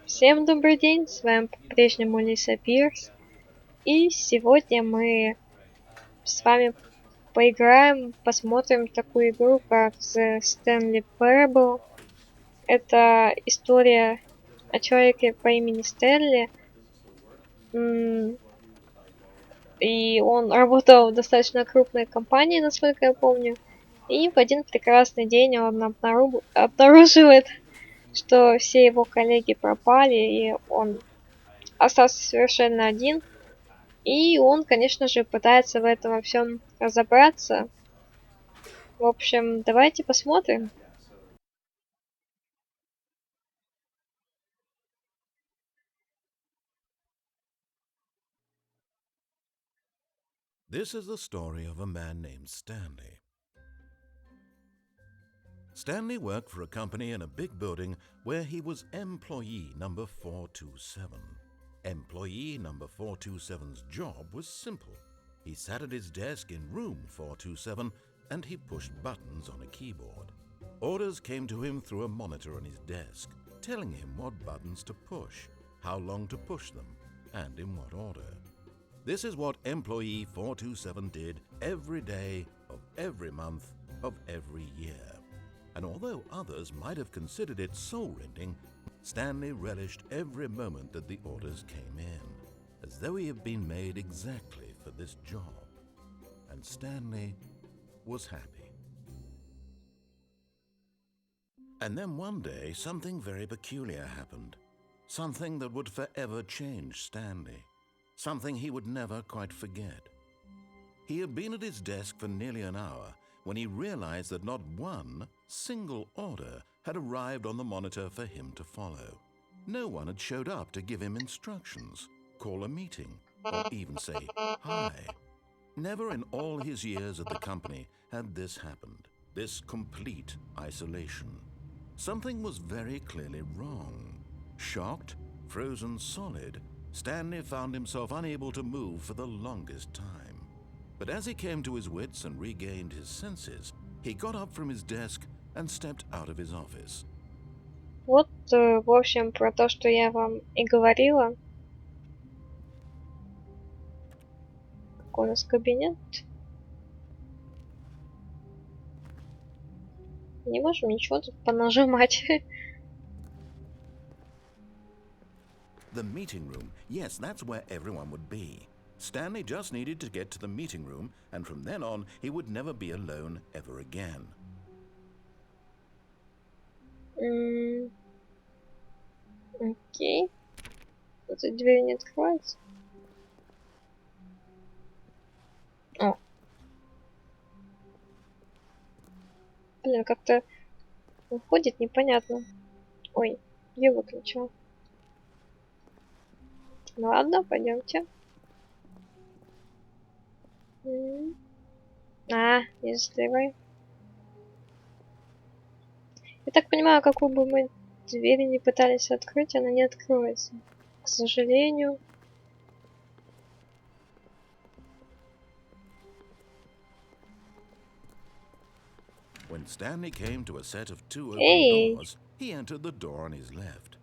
Всем добрый день, с вами по-прежнему Лиса Пирс. И сегодня мы с вами поиграем, посмотрим такую игру, как Stanley Parable. Это история о человеке по имени Стэнли. И он работал в достаточно крупной компании, насколько я помню. И в один прекрасный день он обнаруживает, что все его коллеги пропали, и он остался совершенно один. И он, конечно же, пытается в этом во всем разобраться. В общем, давайте посмотрим. This is the story of a man named Stanley. Stanley worked for a company in a big building where he was employee number 427. Employee number 427's job was simple. He sat at his desk in room 427 and he pushed buttons on a keyboard. Orders came to him through a monitor on his desk, telling him what buttons to push, how long to push them, and in what order. This is what employee 427 did every day of every month of every year. And although others might have considered it soul-rending, Stanley relished every moment that the orders came in, as though he had been made exactly for this job. And Stanley was happy. And then one day, something very peculiar happened. Something that would forever change Stanley. Something he would never quite forget. He had been at his desk for nearly an hour when he realized that not one single order had arrived on the monitor for him to follow. No one had showed up to give him instructions, call a meeting, or even say hi. Never in all his years at the company had this happened, this complete isolation. Something was very clearly wrong. Shocked, frozen solid, Stanley found himself unable to move for the longest time. But as he came to his wits and regained his senses, he got up from his desk and stepped out of his office. Вот, в общем, про то, что я вам и говорила. Какой у нас кабинет? Не можем ничего тут понажимать. The meeting room, yes, that's where everyone would be. Stanley just needed to get to the meeting room, and from then on, he would never be alone ever again. Окей. Эта дверь не открывается. О. Блин, как-то выходит непонятно. Ой, я выключила. Ну ладно, пойдемте. Не застревай. Я так понимаю, какую бы мы дверь не пытались открыть, она не откроется. К сожалению. When Stanley came to a set of two open Эй! doors, he entered the door on his left.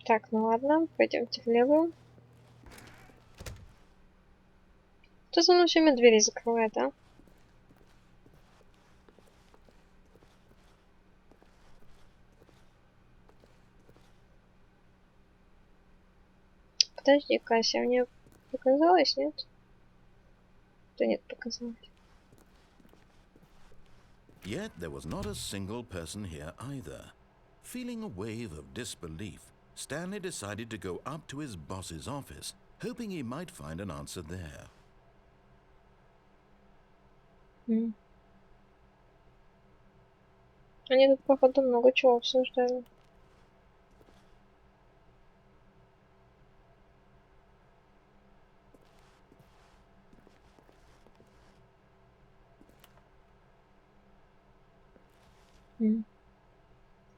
Так, ну ладно, пойдемте в левую. Кто за мной все время двери закрывает, а? Подожди, Кася, мне показалось, нет? Да нет, показалось. Yet there was not a single person here either. Feeling a wave of disbelief, Stanley decided to go up to his boss's office, hoping he might find an answer there. Они тут, походу, много чего обсуждали.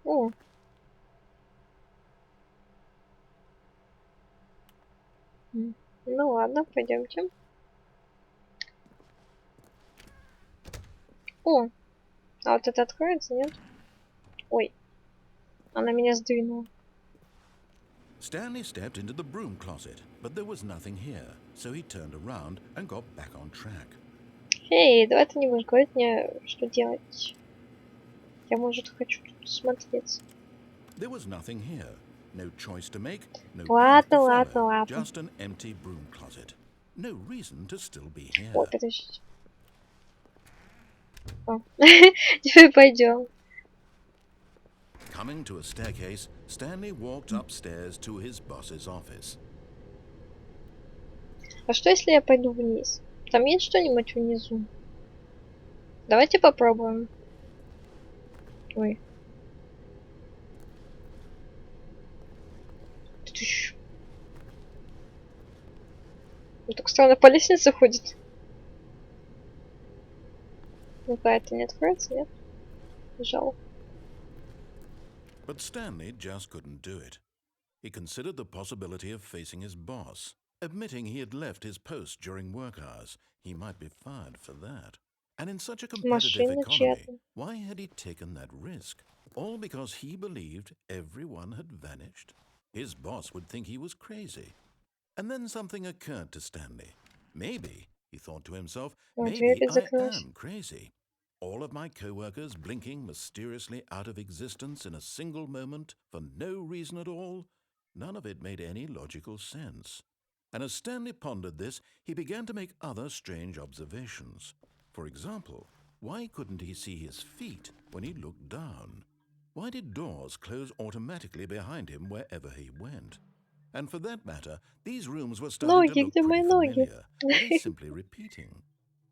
О. Ну ладно, пойдемте. О, а вот это откроется, нет? Ой. Она меня сдвинула. Stanley stepped into the broom closet, but there was nothing here, so he turned around and got back on track. Эй, давай ты не будешь говорить мне, что делать. Я, может, хочу тут смотреться. There was nothing here. No choice to make, no path Ладно, to ладно, follow, ладно. just an empty broom closet. No reason to still be Ой, here. подождите. О. Теперь пойдем. Coming to a staircase, Stanley walked upstairs to his boss's office. А что, если я пойду вниз? Там есть что-нибудь внизу? Давайте попробуем. Ой. Тыщ. Он так странно по лестнице ходит. Ну-ка, это не откроется, нет? Жалко. But Stanley just couldn't do it. He considered the possibility of facing his boss. Admitting he had left his post during work hours, he might be fired for that. And in such a competitive Машина economy, чья-то. why had he taken that risk? All because he believed everyone had vanished? His boss would think he was crazy. And then something occurred to Stanley. Maybe, he thought to himself, О, дверь maybe опять I закрылась. am crazy. All of my co-workers blinking mysteriously out of existence in a single moment for no reason at all? None of it made any logical sense. And as Stanley pondered this, he began to make other strange observations. For example, why couldn't he see his feet when he looked down? Why did doors close automatically behind him wherever he went? And for that matter, these rooms were starting to Ноги, look где pretty мои ноги? familiar. Were they simply repeating?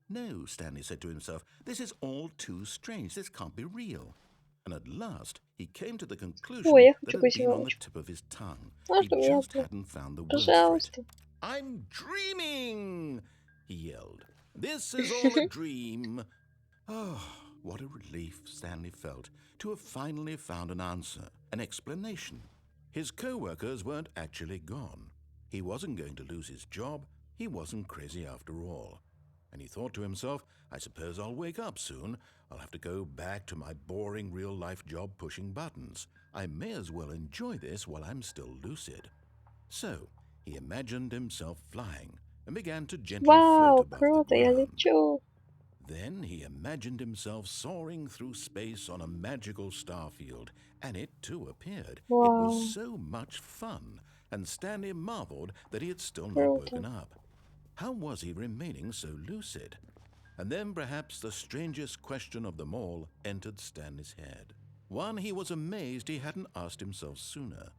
No, Stanley said to himself, this is all too strange. This can't be real. And at last, he came to the Ой, conclusion я that хочу had been on the кофемолочку. tip of his tongue. He Можно мне just одну? hadn't found the words for it. Пожалуйста. I'm dreaming, he yelled. This is all a dream. Oh, what a relief Stanley felt to have finally found an answer, an explanation. His co-workers weren't actually gone. He wasn't going to lose his job. He wasn't crazy after all. And he thought to himself, I suppose I'll wake up soon. I'll have to go back to my boring real-life job pushing buttons. I may as well enjoy this while I'm still lucid. So, he imagined himself flying and began to gently float Вау, above the круто, я ground. лечу. Then he imagined himself soaring through space on a magical starfield, and it too appeared. It was Вау, so much fun, and Stanley marveled that he had still not круто. woken up. How was he remaining so lucid? And then perhaps the strangest question of them all entered Stanley's head. One he was amazed he hadn't asked himself sooner.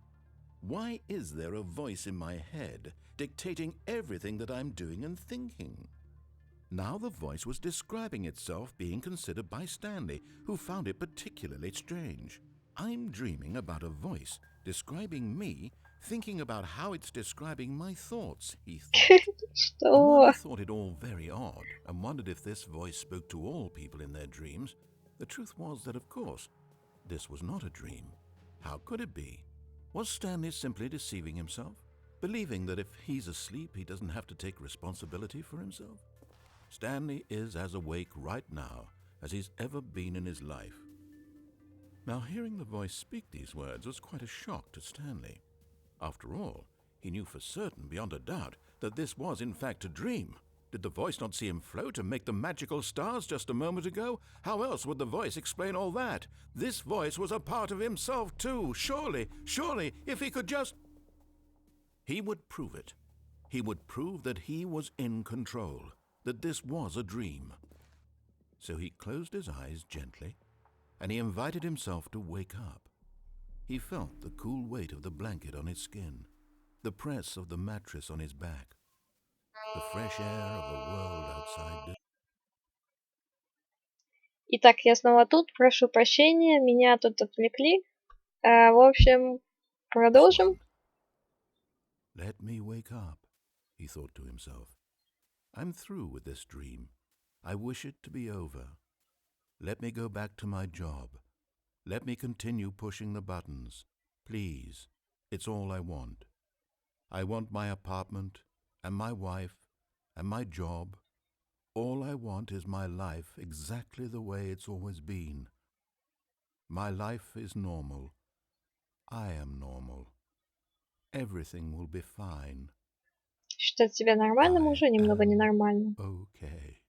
Why is there a voice in my head dictating everything that I'm doing and thinking? Now the voice was describing itself being considered by Stanley, who found it particularly strange. I'm dreaming about a voice describing me, thinking about how it's describing my thoughts, he thought. And while he Что? thought it all very odd and wondered if this voice spoke to all people in their dreams, the truth was that, of course, this was not a dream. How could it be? Was Stanley simply deceiving himself, believing that if he's asleep, he doesn't have to take responsibility for himself? Stanley is as awake right now as he's ever been in his life. Now, hearing the voice speak these words was quite a shock to Stanley. After all, he knew for certain, beyond a doubt, that this was in fact a dream. Did the voice not see him float and make the magical stars just a moment ago? How else would the voice explain all that? This voice was a part of himself too. Surely, if he could just... He would prove it. He would prove that he was in control, that this was a dream. So he closed his eyes gently, and he invited himself to wake up. He felt the cool weight of the blanket on his skin, the press of the mattress on his back, the fresh air of a world outside. Итак, я снова тут. Прошу прощения, меня тут отвлекли. В общем, продолжим. Let me wake up, he thought to himself. I'm through with this dream. I wish it to be over. Let me go back to my job. Let me continue pushing the buttons. Please, it's all I want. I want my apartment and my wife and my job. All I want is my life exactly the way it's always been. My life is normal. I am normal. Everything will be fine. Считать себя нормальным I уже немного am ненормально. okay.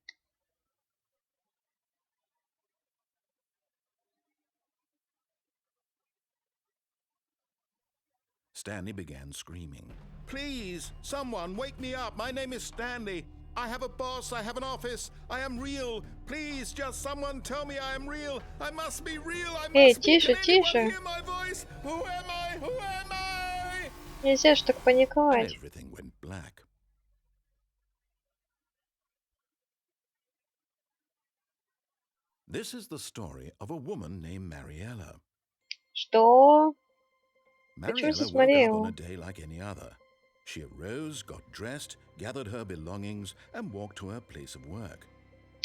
Stanley began screaming. Please, someone, wake me up. My name is Stanley. I have a boss. I have an office. I am real. Please, just someone tell me I am real. I must be real. I Эй, must be. тише, Can anyone тише. hear my voice? Who am I? Who am I? Нельзя ж так And паниковать. everything went black. This is the story of a woman named Mariella. Что? Почему Mariella здесь woke up on Мариэла? a day like any other. She arose, got dressed, gathered her belongings, and walked to her place of work.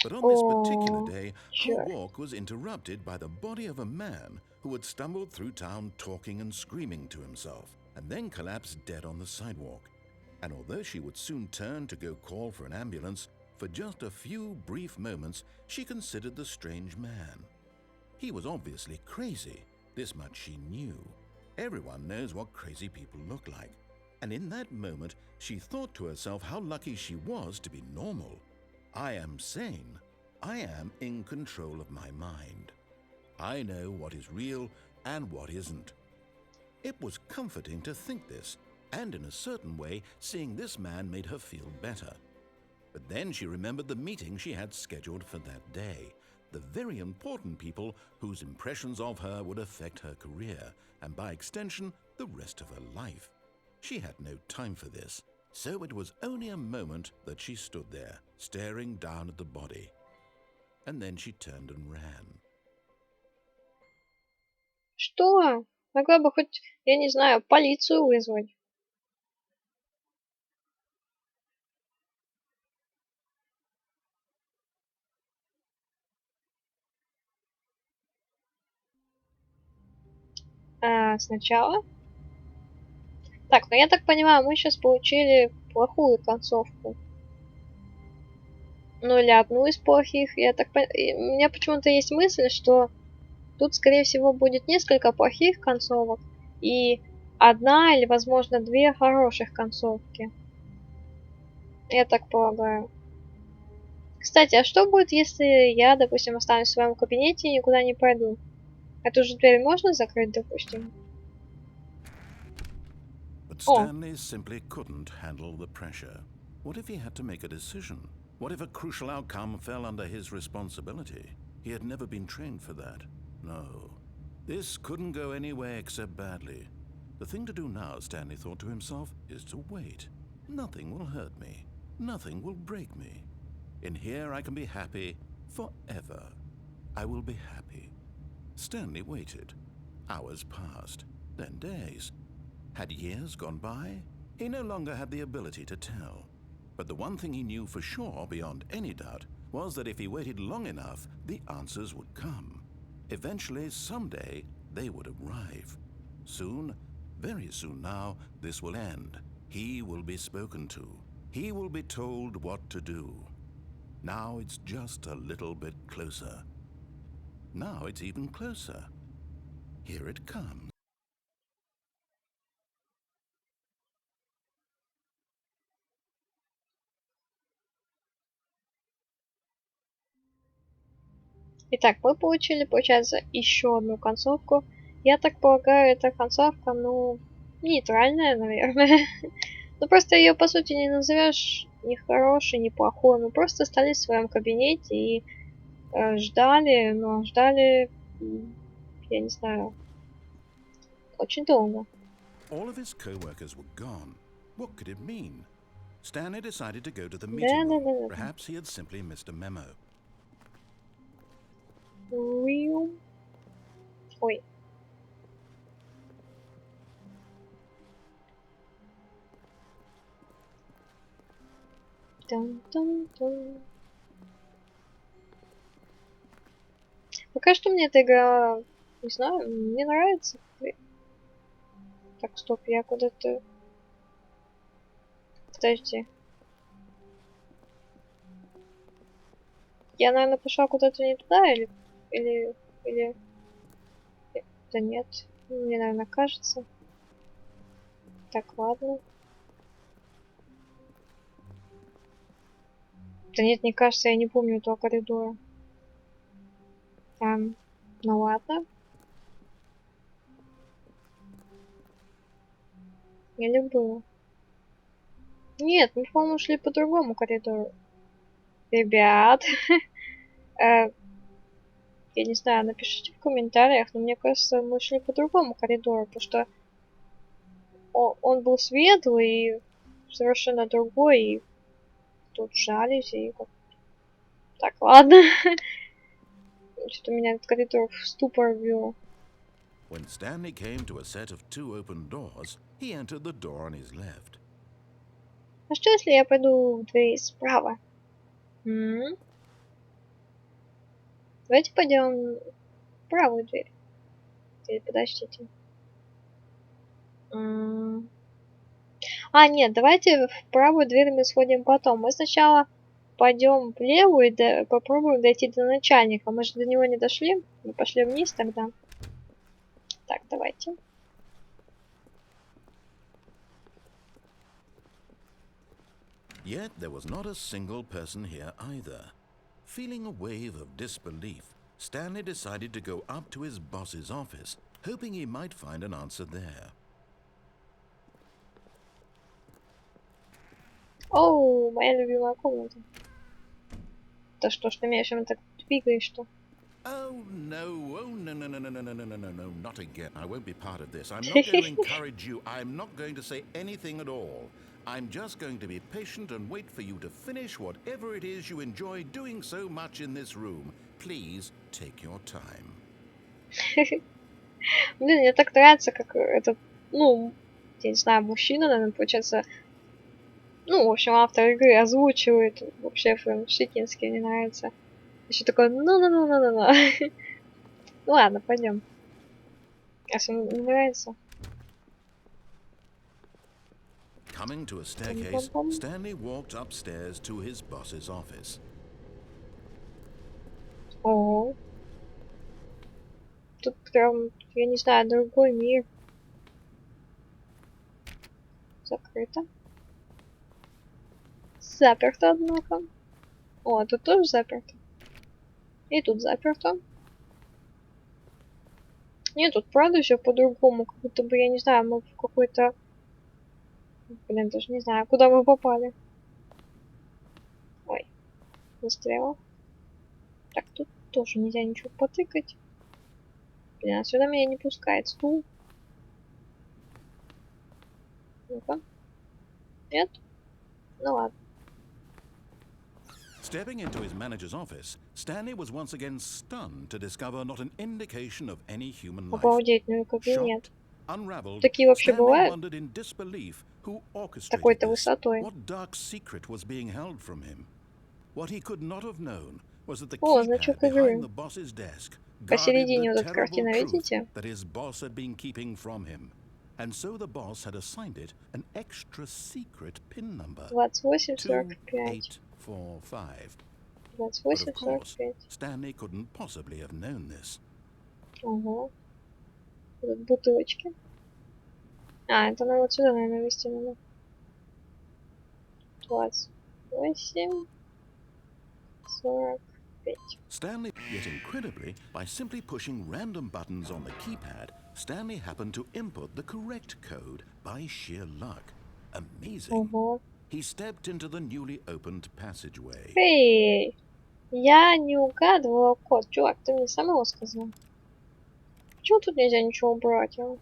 But on this particular О, day, her черт. walk was interrupted by the body of a man who had stumbled through town talking and screaming to himself, and then collapsed dead on the sidewalk. And although she would soon turn to go call for an ambulance, for just a few brief moments she considered the strange man. He was obviously crazy, this much she knew. Everyone knows what crazy people look like. And in that moment, she thought to herself how lucky she was to be normal. I am sane. I am in control of my mind. I know what is real and what isn't. It was comforting to think this, and in a certain way, seeing this man made her feel better. But then she remembered the meeting she had scheduled for that day, the very important people whose impressions of her would affect her career, and by extension, the rest of her life. She had no time for this, so it was only a moment that she stood there, staring down at the body. And then she turned and ran. Что? Могла бы хоть, я не знаю, полицию вызвать. Сначала. Так, ну я так понимаю, мы сейчас получили плохую концовку. Ну или одну из плохих. У меня почему-то есть мысль, что тут, скорее всего, будет несколько плохих концовок и одна или, возможно, две хороших концовки. Я так полагаю. Кстати, а что будет, если я, допустим, останусь в своем кабинете и никуда не пойду? Эту же дверь можно закрыть, допустим? But О, Stanley simply couldn't handle the pressure. What if he had to make a decision? What if a crucial outcome fell under his responsibility? He had never been trained for that. No. This couldn't go anywhere except badly. The thing to do now, Stanley thought to himself, is to wait. Nothing will hurt me. Nothing will break me. In here I can be happy forever. I will be happy. Stanley waited. Hours passed, then days. Had years gone by? He no longer had the ability to tell. But the one thing he knew for sure, beyond any doubt, was that if he waited long enough, the answers would come. Eventually, someday, they would arrive. Soon, very soon now, this will end. He will be spoken to. He will be told what to do. Now it's just a little bit closer. Now it's even closer. Here it comes. итак, мы получили, получается, еще одну концовку. Я так полагаю, эта концовка, ну, нейтральная, наверное. Ну, просто ее, по сути, не назовешь ни хорошей, ни плохой. Мы просто остались в своем кабинете и ждали, но ждали, я не знаю, очень долго. All of his co-workers were gone. What could it mean? Stanley decided to go to the meeting room. Да-да-да-да. Perhaps he had simply missed a memo. Ой. Тан-тан-тан. Пока что мне эта игра, не знаю, мне нравится. Так, стоп, я куда-то... Подожди. Я, наверное, пошла куда-то не туда, или... Да нет. Мне, наверное, кажется. Так, ладно. Да нет, мне кажется, я не помню этого коридора. Ну ладно. Или было? Нет, мы, по-моему, шли по другому коридору. Ребят, я не знаю, напишите в комментариях, но мне кажется, мы шли по другому коридору, потому что он был светлый и совершенно другой, и тут жались, и как... Так, ладно. Что-то меня этот коридор в ступор ввел. When Stanley came to a set of two open doors, he entered the door on his left. А что, если я пойду в дверь справа? Давайте пойдем в правую дверь. Или подождите. Нет, давайте в правую дверь мы сходим потом. Мы сначала пойдем в левую и попробуем дойти до начальника. Мы же до него не дошли. Мы пошли вниз тогда. Так, давайте. Yet there was not a single person here either. Feeling a wave of disbelief, Stanley decided to go up to his boss's office, hoping he might find an answer there. Оу, моя любимая комната. Да что ж ты меня чем так двигаешь-то? Oh no, no, not again. I won't be part of this. I'm not going to encourage you. I'm not going to say anything at all. I'm just going to be patient and wait for you to finish whatever it is you enjoy doing so much in this room. Please take your time. Блин, мне так нравится, как этот, я не знаю, мужчина, наверное, получается, в общем, автор игры озвучивает. Вообще, франшитинский мне нравится. Еще такой, ну. Ладно, пойдем. Если не нравится. Coming to a staircase, Stanley walked upstairs to his boss's office. Ого. Тут прям, я не знаю, другой мир. Закрыто. Заперто, однако. О, тут тоже заперто. И тут заперто. Нет, тут правда все по-другому. Как будто бы, я не знаю, мы в какой-то... Блин, даже не знаю, куда мы попали. Ой, застряла. Так, тут тоже нельзя ничего потыкать. Блин, сюда меня не пускает стул. Ну-ка. Нет? Ну ладно. Stepping into his manager's office, Stanley was once again stunned to discover not an indication of any human life. Обалдеть, ну и кабинет. Shocked, unraveled, Такие вообще Stanley бывают? wondered in disbelief who orchestrated Такой-то this. высотой. What dark secret was being held from him? What he could not have known was that the О, keypad значок behind игры. the boss's desk guarded the Посередине вот эта terrible картина, truth видите? that his boss had been keeping from him. And so the boss had assigned it an extra secret PIN number. 28-45. 2845. But of course, 28-45. Stanley couldn't possibly have known this. Ого. Тут бутылочки. Это нам вот сюда, наверное, вести надо. 28, 45. Stanley, yet incredibly, by simply pushing random buttons on the keypad, Stanley happened to input the correct code by sheer luck. Amazing. Ого. He stepped into the newly opened passageway. Эй! Я не угадывала код. Чувак, ты мне сам его сказал. Почему тут нельзя ничего убрать, а?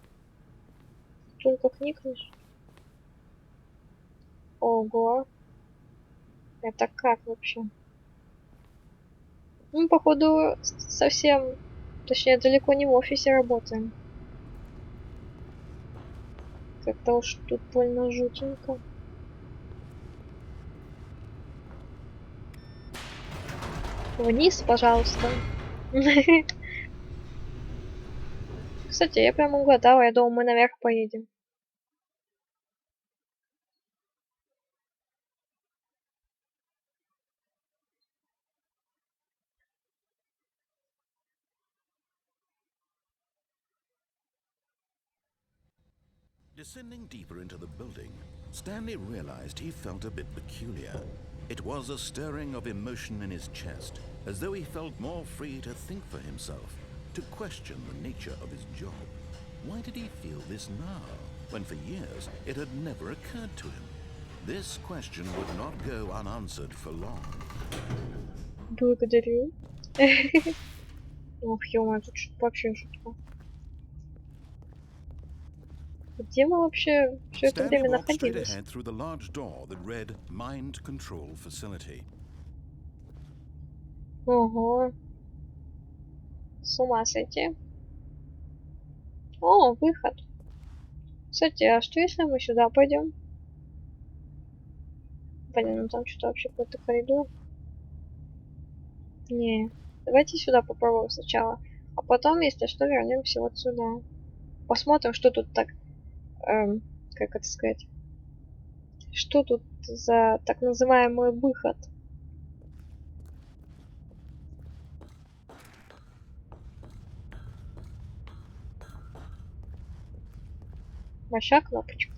Только кникнешь. Ого. Это как вообще? Мы, походу, совсем... Точнее, далеко не в офисе работаем. Как-то уж тут больно жутенько. Вниз, пожалуйста. Кстати, я прям угадала. Я думала, мы наверх поедем. Descending deeper into the building, Stanley realized he felt a bit peculiar. It was a stirring of emotion in his chest, as though he felt more free to think for himself, to question the nature of his job. Why did he feel this now, when for years it had never occurred to him? This question would not go unanswered for long. Благодарю. Ох, ё-моё, тут что-то вообще шутка. Где мы вообще все это Stanley время walked straight находились? ahead through the large door that read Mind Control Facility. Ого, с ума сойти. О, выход. Кстати, а что если мы сюда пойдем? Блин, ну там что-то вообще какой-то коридор. Не, давайте сюда попробуем сначала. А потом, если что, вернемся вот сюда. Посмотрим, что тут так, как это сказать, что тут за так называемый выход. Ваша кнопочка.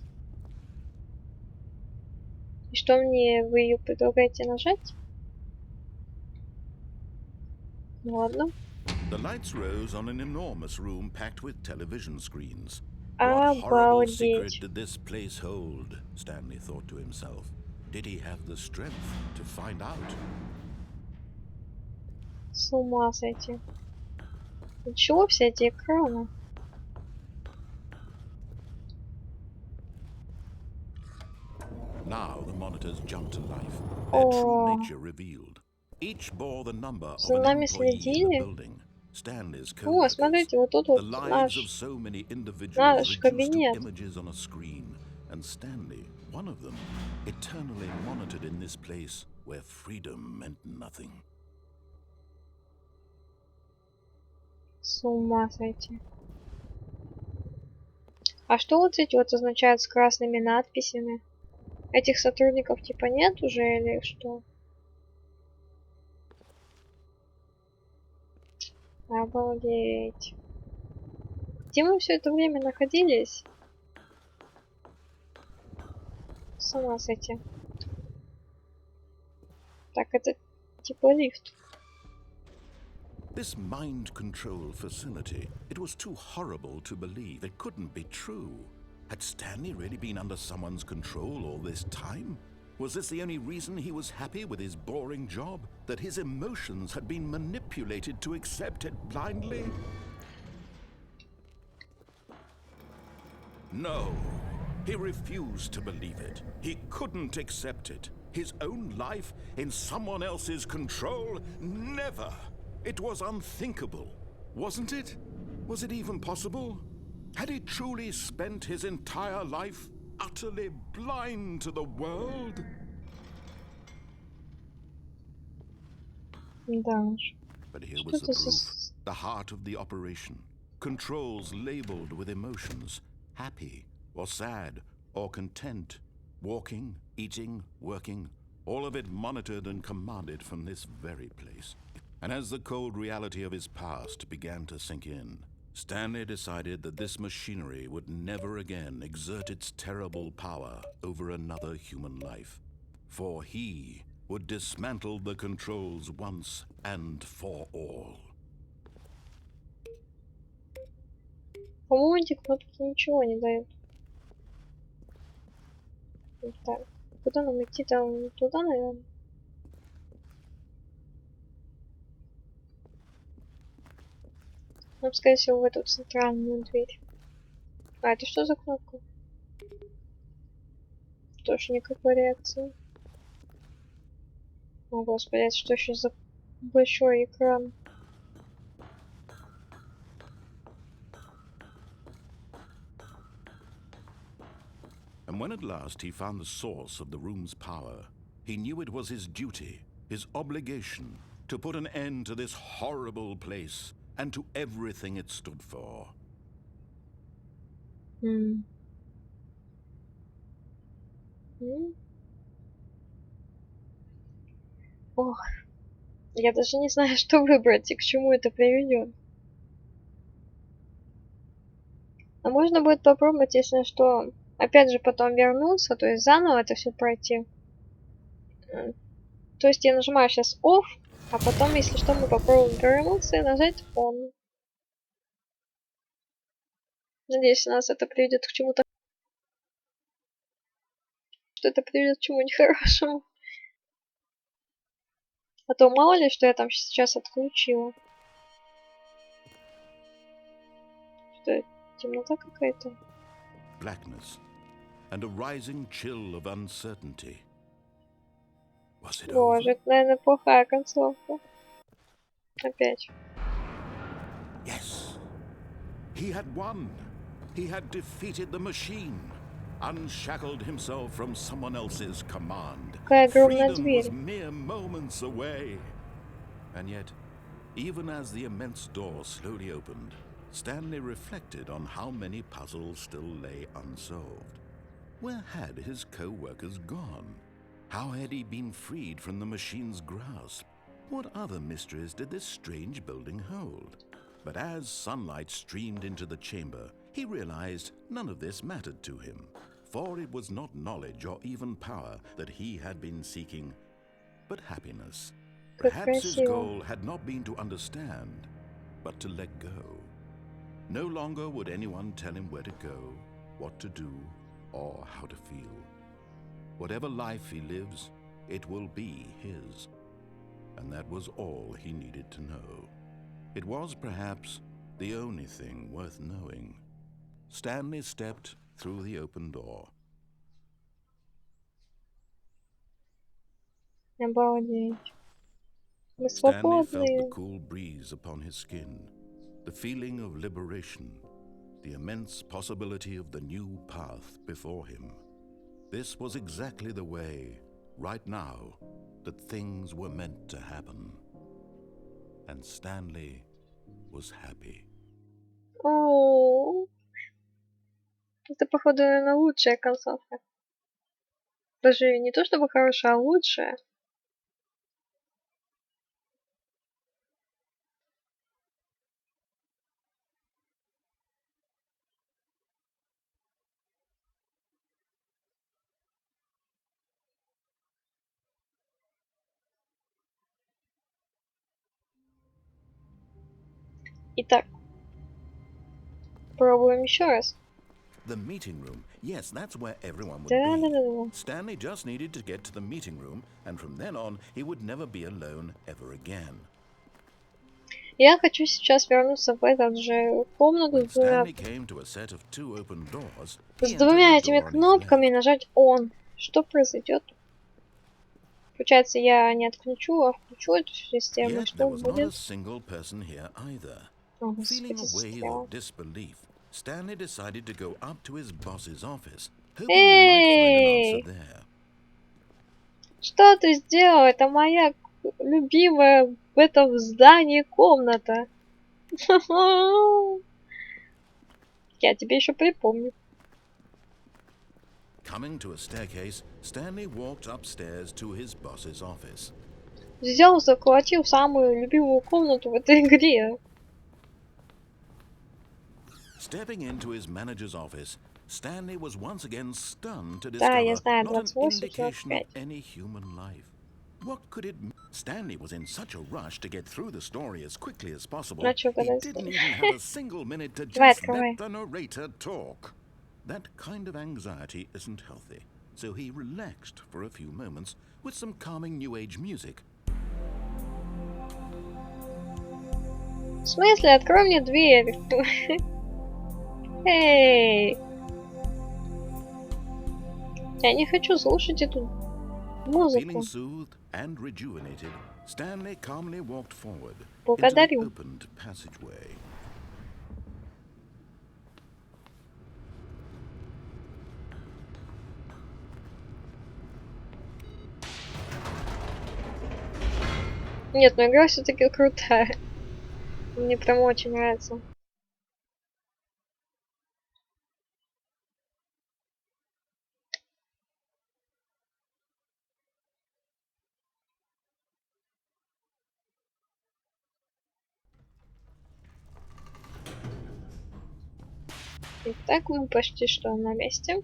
И что мне вы ее предлагаете нажать? Ну ладно. The lights rose on an enormous room packed with television screens. What horrible secret Обалдеть. did this place hold? Stanley thought to himself. Did he have the strength to find out? С ума сойти. Для чего все эти экраны? Now the monitors jumped to life, their true О, nature revealed. Each bore the number of за an нами employee in the следили. building. Stanley's О, co-workers. смотрите, вот тут The вот lives of наш, so many individuals наш reduced to кабинет. images on a screen. And Stanley, one of them, eternally monitored in this place where freedom meant nothing. С ума сойти. А что вот эти вот означают с красными надписями? Этих сотрудников типа нет уже или что? Обалдеть. Где мы все это время находились? С ума сойти. Так, это типа лифт. This mind control facility, it was too horrible to believe. It couldn't be true. Had Stanley really been under someone's control all this time? Was this the only reason he was happy with his boring job? That his emotions had been manipulated to accept it blindly? No, he refused to believe it. He couldn't accept it. His own life in someone else's control? Never! It was unthinkable, wasn't it? Was it even possible? Had he truly spent his entire life utterly blind to the world? Да уж. But here Что was the это за... proof, the heart of the operation. Controls labeled with emotions, happy or sad or content, walking, eating, working, all of it monitored and commanded from this very place. And as the cold reality of his past began to sink in, Stanley decided that this machinery would never again exert its terrible power over another human life. For he would dismantle the controls once and for all. По-моему, эти кнопки ничего не дают. Вот так. Куда нам идти? Там туда, наверное. Нам, скорее всего, в эту центральную дверь. А, это что за кнопка? Тоже никакой реакции. О, господи, это что еще за большой экран? And when at last he found the source of the room's power, he knew it was his duty, his obligation, to put an end to this horrible place and to everything it stood for. М. Ох, я даже не знаю, что выбрать и к чему это приведет. А можно будет попробовать, если что, опять же потом вернуться, то есть заново это все пройти. То есть я нажимаю сейчас Off, а потом, если что, мы попробуем вернуться и нажать On. Надеюсь, нас это приведет к чему-то, что это приведет к чему-нибудь хорошему. А то мало ли, что я там сейчас отключила. Что это? Темнота какая-то. Blackness and a rising chill of uncertainty. Was it over? Боже, это, наверное, плохая концовка. Опять. Yes. He had won. He had defeated the machine, unshackled himself from someone else's command. Какая огромная Freedom was дверь. mere moments away. And yet, even as the immense door slowly opened, Stanley reflected on how many puzzles still lay unsolved. Where had his co-workers gone? How had he been freed from the machine's grasp? What other mysteries did this strange building hold? But as sunlight streamed into the chamber, he realized none of this mattered to him, for it was not knowledge or even power that he had been seeking, but happiness. Как Perhaps his красиво. goal had not been to understand, but to let go. No longer would anyone tell him where to go, what to do, or how to feel. Whatever life he lives, it will be his. And that was all he needed to know. It was perhaps the only thing worth knowing. Stanley stepped through the open door. Обалдеть. Мы Stanley felt the свободные. cool breeze upon his skin, the feeling of liberation, the immense possibility of the new path before him. This was exactly the way, right now, that things were meant to happen. And Stanley was happy. О, это, походу, наверное, лучшая концовка. Даже не то чтобы хорошая, а лучшая. Итак, пробуем еще раз. The meeting room. Yes, that's where everyone would be. Да-да-да-да. Stanley just needed to get to the meeting room, and from then on, he would never be alone ever again. Я хочу сейчас вернуться в эту же комнату When Stanley came to a set of two open doors, с he entered двумя the этими door on his кнопками и left. нажать On. Что произойдет? Получается, я не отключу, а включу эту систему. Yet there Что was not a будет? single person here either. О, Feeling господи, a wave застряла. of disbelief, Stanley decided to go up to his boss's office, hoping he might find an answer Эй! there. Что ты сделал? Это моя любимая в этом здании комната. Я тебе еще припомню. Coming to a staircase, Stanley walked upstairs to his boss's office. Взял, заколотил самую любимую комнату в этой игре. Stepping into his manager's office, Stanley was once again stunned to Да, я discover знаю, not an 28, indication of 45. any human life. What could it mean? Stanley was in such a rush to get through the story as quickly as possible, Ну, чё, he когда didn't even have a single minute to Давай, just открывай. let the narrator talk. That kind of anxiety isn't healthy, so he relaxed for a few moments with some calming new age music. В смысле? Открой мне дверь. Эй! Я не хочу слушать эту музыку. Feeling soothed and rejuvenated, Stanley calmly walked forward into the Благодарю. opened passageway. Нет, ну игра все-таки крутая. Мне прям очень нравится. Итак, мы почти что на месте.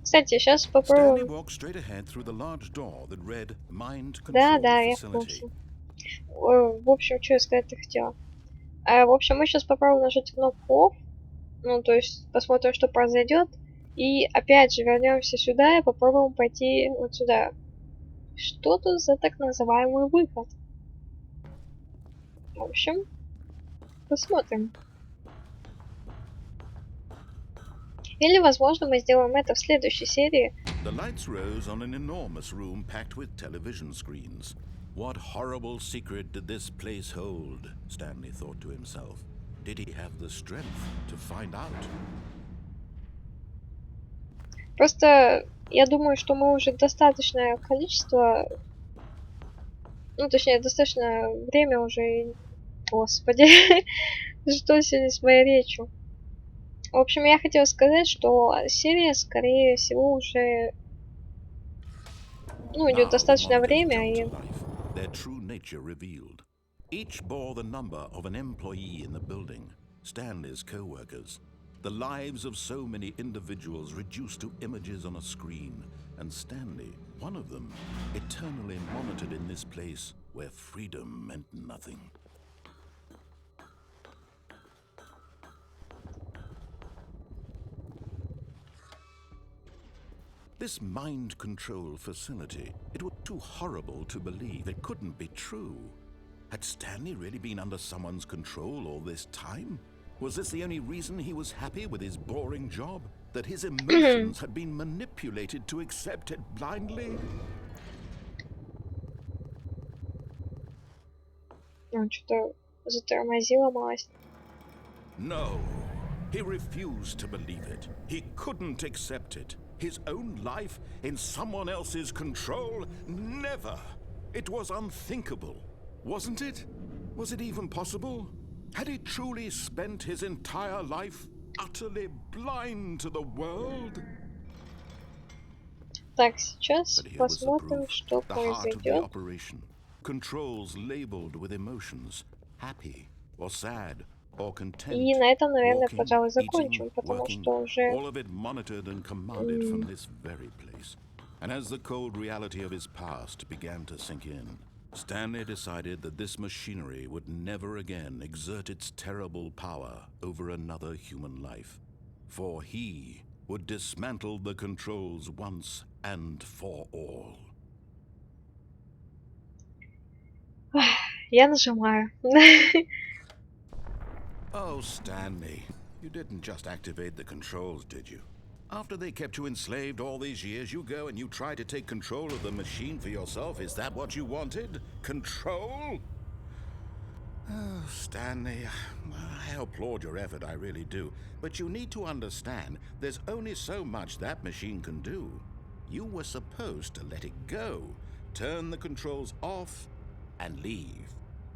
Кстати, сейчас Stanley попробуем... walked straight ahead through the large door that read Mind Да, Control да, я в Facility. курсе. В общем, что я сказать-то хотела. В общем, мы сейчас попробуем нажать кнопку Off. Ну, то есть посмотрим, что произойдет. И опять же вернемся сюда и попробуем пойти вот сюда. Что тут за так называемый выход? В общем, посмотрим. Или, возможно, мы сделаем это в следующей серии. The lights rose on an enormous room packed with television screens. What horrible secret did this place hold? Stanley thought to himself. Did he have the strength to find out? Просто я думаю, что мы уже достаточное количество, ну, точнее, достаточное время уже... Господи, что сегодня с моей речью? В общем, я хотела сказать, что серия, скорее всего, уже, ну, идет Now the достаточное monitors время, jumped to и... life, their true nature revealed. Each bore the number of an employee in the building, Stanley's co-workers. The lives of so many individuals reduced to images on a screen, and Stanley, one of them, eternally monitored in this place where freedom meant nothing. This mind control facility, it was too horrible to believe. It couldn't be true. Had Stanley really been under someone's control all this time? Was this the only reason he was happy with his boring job? That his emotions had been manipulated to accept it blindly? Что-то затормозило малость. No. He refused to believe it. He couldn't accept it. His own life in someone else's control? Never. It was unthinkable. Wasn't it? Was it even possible? Had he truly spent his entire life utterly blind to the world? Так, сейчас But here was the посмотрим, proof. что The heart of the произойдет. operation. Controls labeled with emotions. Happy or sad or content. И на этом, наверное, Walking, пожалуй, eating, закончим, потому working. что уже... All of it monitored and commanded from this very place. And as the cold reality of his past began to sink in, Stanley decided that this machinery would never again exert its terrible power over another human life. For he would dismantle the controls once and for all. Я нажимаю. Oh, Stanley, you didn't just activate the controls, did you? After they kept you enslaved all these years, you go and you try to take control of the machine for yourself. Is that what you wanted? Control? Oh, Stanley, I applaud your effort, I really do. But you need to understand, there's only so much that machine can do. You were supposed to let it go, turn the controls off, and leave.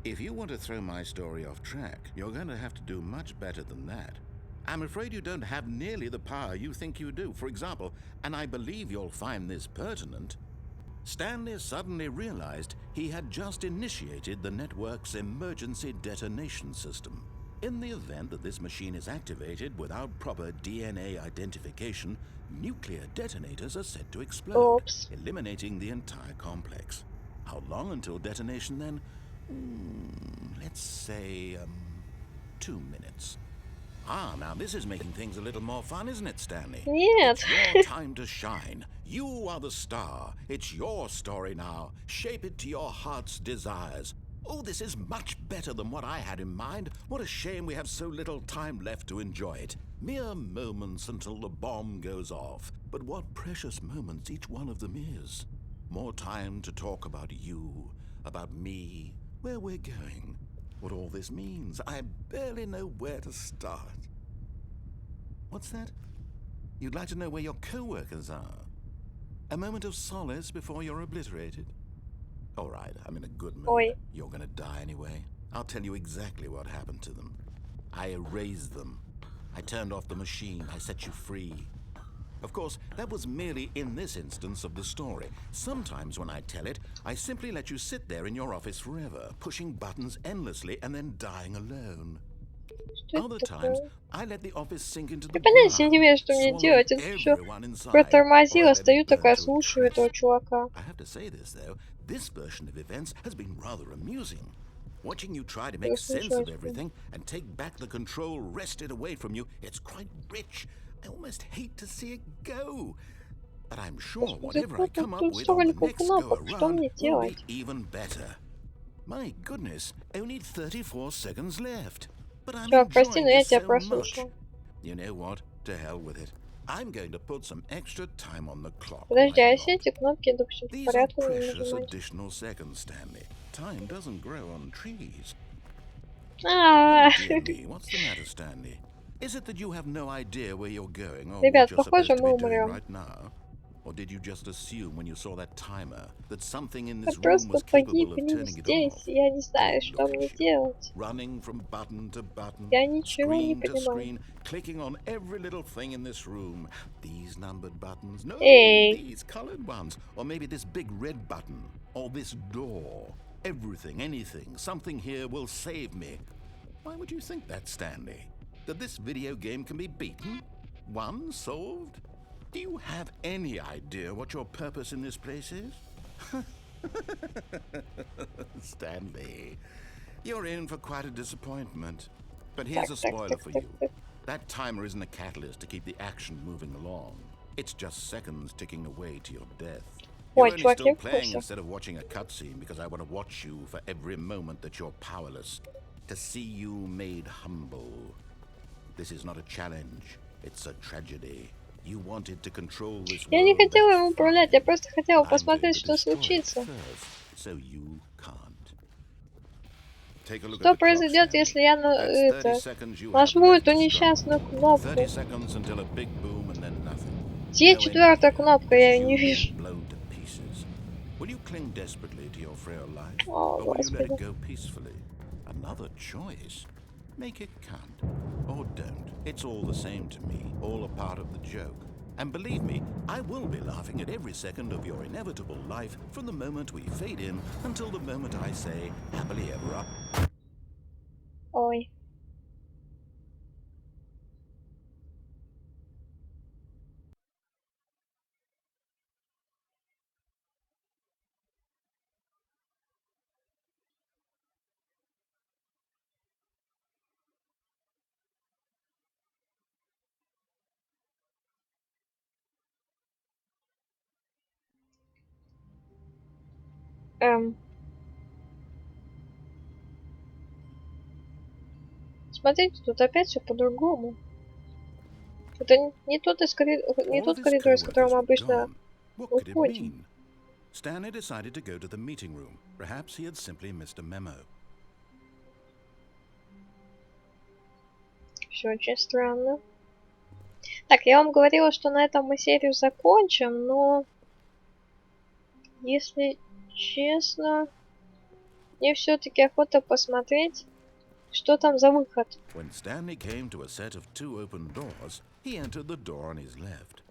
If you want to throw my story off track, you're going to have to do much better than that. I'm afraid you don't have nearly the power you think you do. For example, and I believe you'll find this pertinent, Stanley suddenly realized he had just initiated the network's emergency detonation system. In the event that this machine is activated without proper DNA identification, nuclear detonators are said to explode, Oops. eliminating the entire complex. How long until detonation then? Let's say, 2 minutes. Ah, now this is making things a little more fun, isn't it, Stanley? Нет. It's your time to shine. You are the star. It's your story now. Shape it to your heart's desires. Oh, this is much better than what I had in mind. What a shame we have so little time left to enjoy it. Mere moments until the bomb goes off. But what precious moments each one of them is. More time to talk about you, about me, where we're going. What all this means, I barely know where to start. What's that? You'd like to know where your co-workers are? A moment of solace before you're obliterated? All right, I'm in a good mood. Ой. You're gonna die anyway. I'll tell you exactly what happened to them. I erased them. I turned off the machine. I set you free. Of course, that was merely in this instance of the story. Sometimes when I tell it, I simply let you sit there in your office forever, pushing buttons endlessly and then dying alone. Что это Other times, такое? I let the office sink into Я the понятия не ground, имею, что мне swallowing делать. Он еще everyone inside, or протормозил, I а let it стою burn такая, to a слушаю этого crisp. чувака. I have to say this, though, this version of events has been rather amusing. Watching you try to make Просто sense ничего of себе. everything and take back the control wrested away from you, it's quite rich. I almost hate to see it go. But I'm sure Господи, whatever I come up тут with on the столько next go кнопок. Что around мне will be делать? even better. My goodness, only 34 seconds left. But I'm Чувак, прости, но enjoying я this тебя so much. прослушал. You know what? To hell with it. I'm going to put some extra time on the clock. Подожди, Why а если not? эти кнопки, допустим, по These are порядку не precious нажимать? additional seconds, Stanley. Time doesn't grow on trees. А, Oh dear me, what's the matter, Stanley? Is it that you have no idea where you're going or what ребят, you're похоже, supposed to мы be doing умрем. right now? Or did you just assume when you saw that timer that something in Я this room просто was capable of погибну turning it здесь, off? и я не Oh, знаю, что look мне at you, делать. running from button to button, Я ничего не screen to понимаю. screen, clicking on every little thing in this room. These numbered buttons, no, Эй, these colored ones, or maybe this big red button, or this door. Everything, anything, something here will save me. Why would you think that, Stanley? That this video game can be beaten? Won? Solved? Do you have any idea what your purpose in this place is? Stanley, you're in for quite a disappointment. But так, here's a так, spoiler так, for так, you. так. That timer isn't a catalyst to keep the action moving along. It's just seconds ticking away to your death. You're Ой, only чувак, still я в playing курсе. instead of watching a cutscene because I want to watch you for every moment that you're powerless. To see you made humble. This is not a challenge. It's a tragedy. You wanted to control this Я не world, хотела that's им управлять, я fine. просто хотела But I'm going посмотреть, to что destroy it случится. first, so you can't. Take a look at Что the clock, произойдет, Stanley. если я That's 30 это seconds you have нажму left эту to struggle. несчастную 30 кнопку? seconds until a big boom and then nothing. Где No ending четвертая here, кнопка? just Я ее не you being вижу. blown to pieces. Will you cling desperately to your frail life, О, or will you let Господи. it go peacefully? Another choice. Make it count. Or don't. It's all the same to me, all a part of the joke. And believe me, I will be laughing at every second of your inevitable life from the moment we fade in until the moment I say, happily ever after. Ой. Эм. Смотрите, тут опять все по-другому. Это не тот, не All of тот his коридор, из которого co-workers мы were обычно gone. What could it выходим. mean? Stanley decided to go to the meeting room. Perhaps he had simply missed a memo. Все очень странно. Так, я вам говорила, что на этом мы серию закончим, но если честно, мне все-таки охота посмотреть, что там за выход. When Stanley came to a set of two open doors, he entered the door on his left.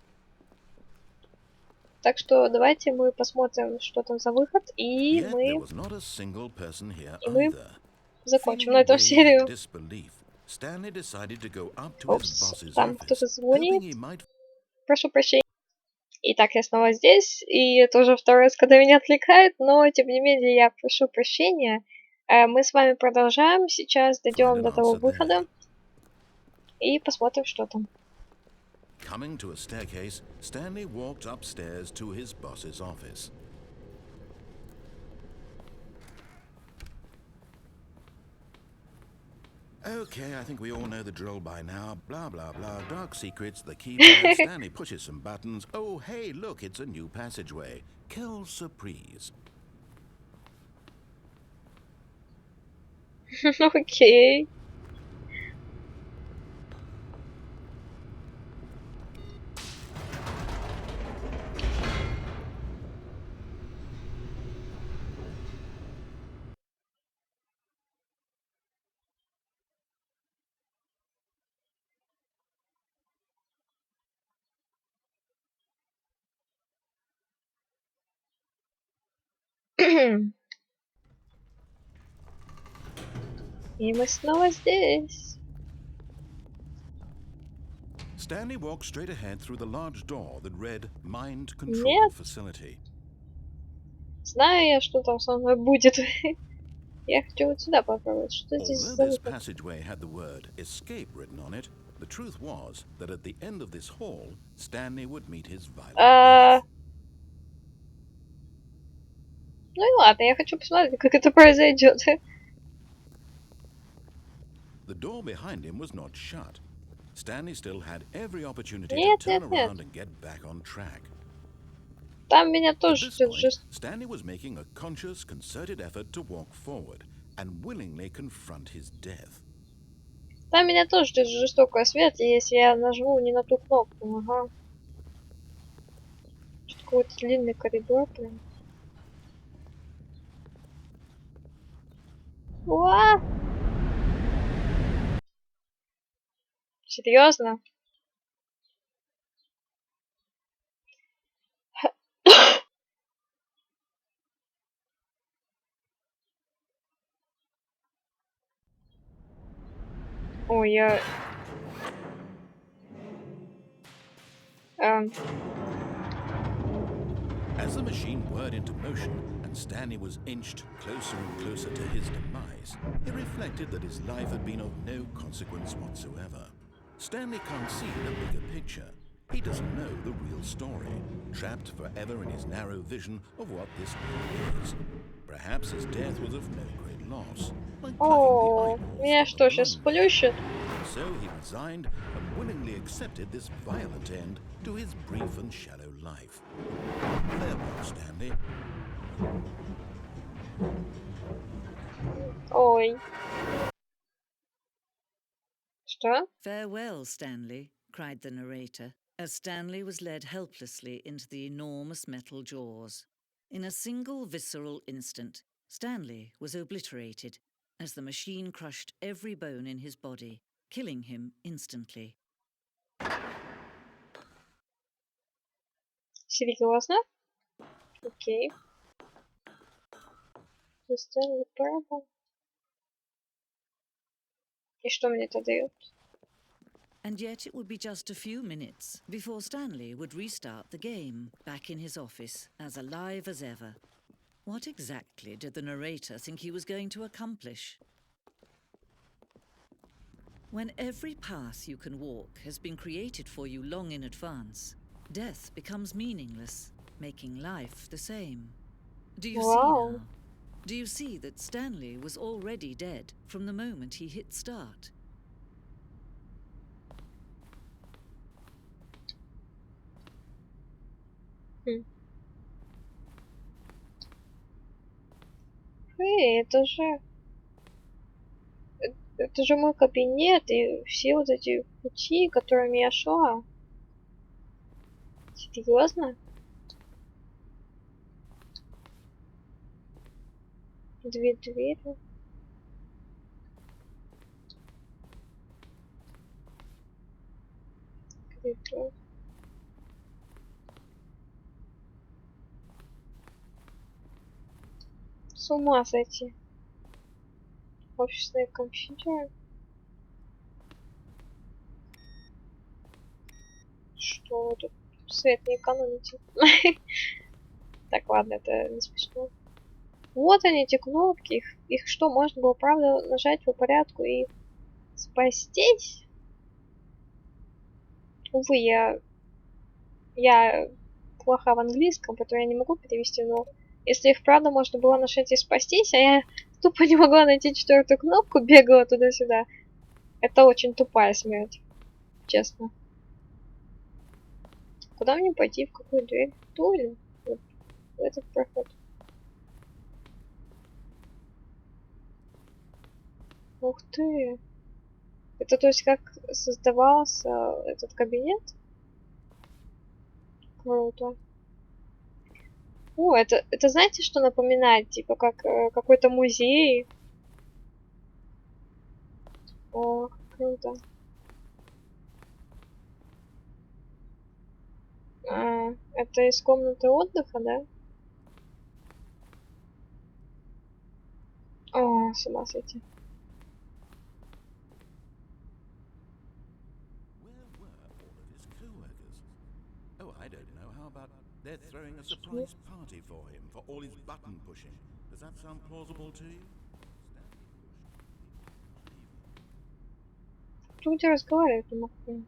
Так что давайте мы посмотрим, что там за выход, Yet there was not a single person here и мы either. закончим Feeling на a этом wave of серию. disbelief, Stanley decided to go up to his Опс, boss's там office, кто-то hoping звонит. he might. Прошу прощения. Итак, я снова здесь, и это уже второй раз, когда меня отвлекает, но тем не менее я прошу прощения. Мы с вами продолжаем, сейчас Find дойдем an до того answer there. выхода и посмотрим, что там. Coming to a staircase, Stanley walked upstairs to his boss's office. Okay, I think we all know the drill by now. Blah, blah, blah. Dark secrets, the keypad. Stanley pushes some buttons. Oh, hey, look, it's a new passageway. Quelle surprise. Окей. И мы снова здесь. Stanley walked straight ahead through the large door that read Mind Control Нет, Facility. знаю я, что там со мной будет. Я хочу вот сюда попробовать. Что здесь Although за this выход? passageway had the word escape written on it, the truth was that at the end of this hall, Stanley would meet his violent А, death. ну и ладно, я хочу посмотреть, как это произойдет. The door behind him was not shut. Stanley still had every opportunity to Нет, turn нет, нет. around and get back on track. Там меня At тоже this ждет point, жест... Stanley was making a conscious, concerted effort to walk forward and willingly confront his death. Там меня тоже ждет жестокая смерть, если я нажму не на ту кнопку. Ага. Что какой-то длинный коридор прям. Уа! Серьезно? Ой, я... эм, As the machine whirred into motion and Stanley was inched closer and closer to his demise, he reflected that his life had been of no consequence whatsoever. Stanley can't see the bigger picture. He doesn't know the real story, trapped forever in his narrow vision of what this world is. Perhaps his death was of no great loss, like plucking the О, eyeball меня from a что, сейчас blind man. сплющит? So he resigned and willingly accepted this violent end to his brief and shallow life. Farewell, Stanley. Ой. Что? Farewell, Stanley, cried the narrator, as Stanley was led helplessly into the enormous metal jaws. In a single visceral instant, Stanley was obliterated as the machine crushed every bone in his body, killing him instantly. Серьезно? Окей. The Stanley Parable. И что мне это дает? And yet it would be just a few minutes before Stanley would restart the game, back in his office, as alive as ever. What exactly did the narrator think he was going to accomplish? When every path you can walk has been created for you long in advance, death becomes meaningless, making life the same. Do you see Вау. now? Do you see that Stanley was already dead from the moment he hit start? Хм. Эй, это же мой кабинет и все вот эти пути, которыми я шла. Серьезно? Две двери. Коридор. С ума сойти. Офисные компьютеры. Что вы тут? Свет не экономите. Так, ладно, это не смешно. Вот они, эти кнопки. Их что, можно было, правда, нажать по порядку и спастись? Увы, я плоха в английском, поэтому я не могу перевести, но если их правда можно было нажать и спастись, а я тупо не могла найти четвертую кнопку, бегала туда-сюда. Это очень тупая смерть, честно. Куда мне пойти, в какую дверь? В ту или вот в этот проход? Ух ты! Это то есть как создавался этот кабинет? Круто. О, это знаете, что напоминает? Типа как какой-то музей. О, круто. Это из комнаты отдыха, да? О, с ума сойти. Where were all I don't know. How about they're throwing a surprise party for him for all his button pushing? Does that sound plausible to you? Люди разговаривают, не могу понять.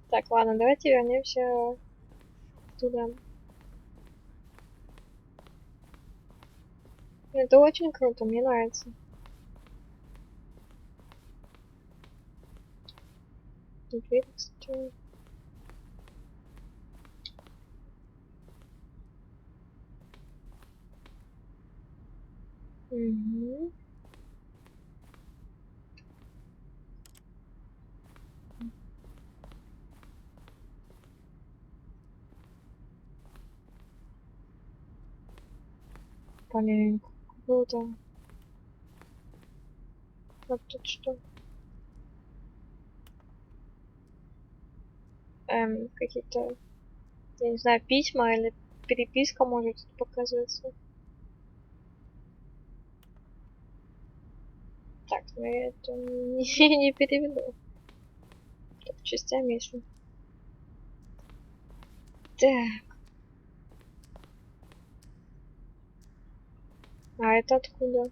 Так, ладно, давайте вернемся туда. Это очень круто, мне нравится. Дверь, кстати. Угу. Блин, как круто. Вот тут что? Какие-то, я не знаю, письма или переписка может показываться. Так, ну я это не переведу. Только частями еще. Так. А это откуда?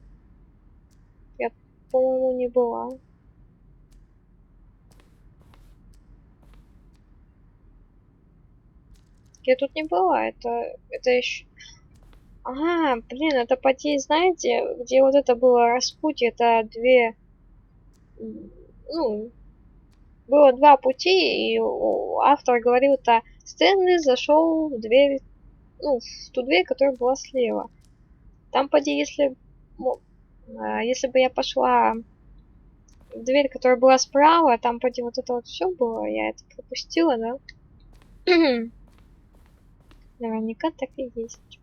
Я, по-моему, не была. Я тут не была. Это еще... Ага, блин, это пути, знаете, где вот это было распутье, это две... Ну, было два пути, и автор говорил, это Стэнли зашел в дверь, ну, в ту дверь, которая была слева. Там, поди, если бы я пошла в дверь, которая была справа, там, поди, вот это вот все было, я это пропустила, да? Наверняка так и есть.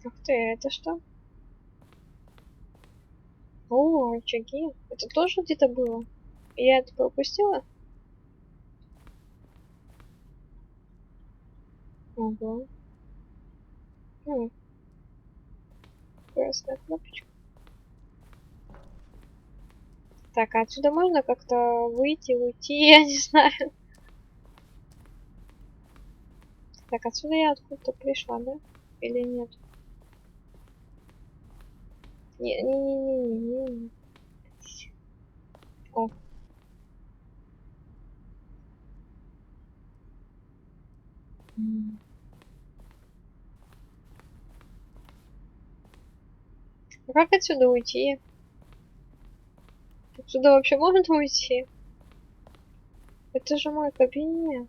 Ух ты, это что? О, рычаги. Это тоже где-то было? Я это пропустила? Ого. Красная кнопочка. Так, а отсюда можно как-то выйти, уйти? Я не знаю. Так, отсюда я откуда-то пришла, да? Или нет? Не. О. А как отсюда уйти? Отсюда вообще можно уйти? Это же мой кабинет.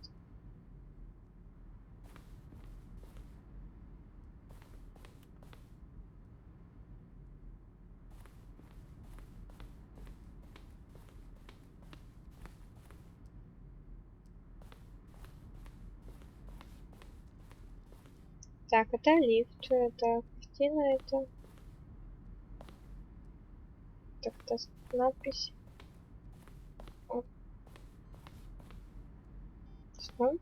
Так, это лифт, это картина, это... Так, это надпись. О, что?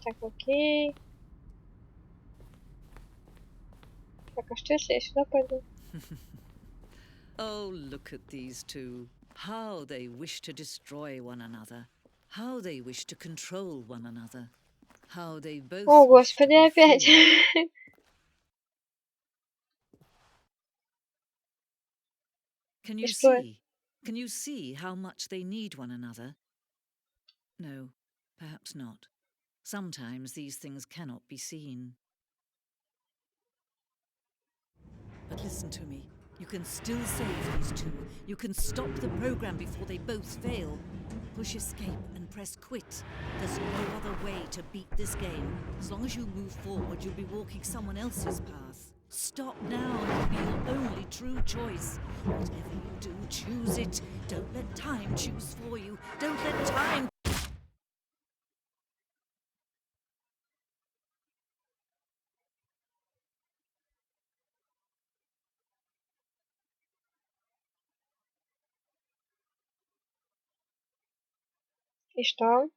Так, окей. Так, а что если я сюда пойду? Oh, look at these two. How they wish to destroy one another. How they wish to control one another. How they both О, wish to господи, be опять. free. Can И you что? see? Can you see how much they need one another? No, perhaps not. Sometimes these things cannot be seen. But listen to me. You can still save these two. You can stop the program before they both fail. Push escape and press quit. There's no other way to beat this game. As long as you move forward, you'll be walking someone else's path. Stop now and it'll be your only true choice. Whatever you do, choose it. Don't let time choose for you. Don't let time... И что?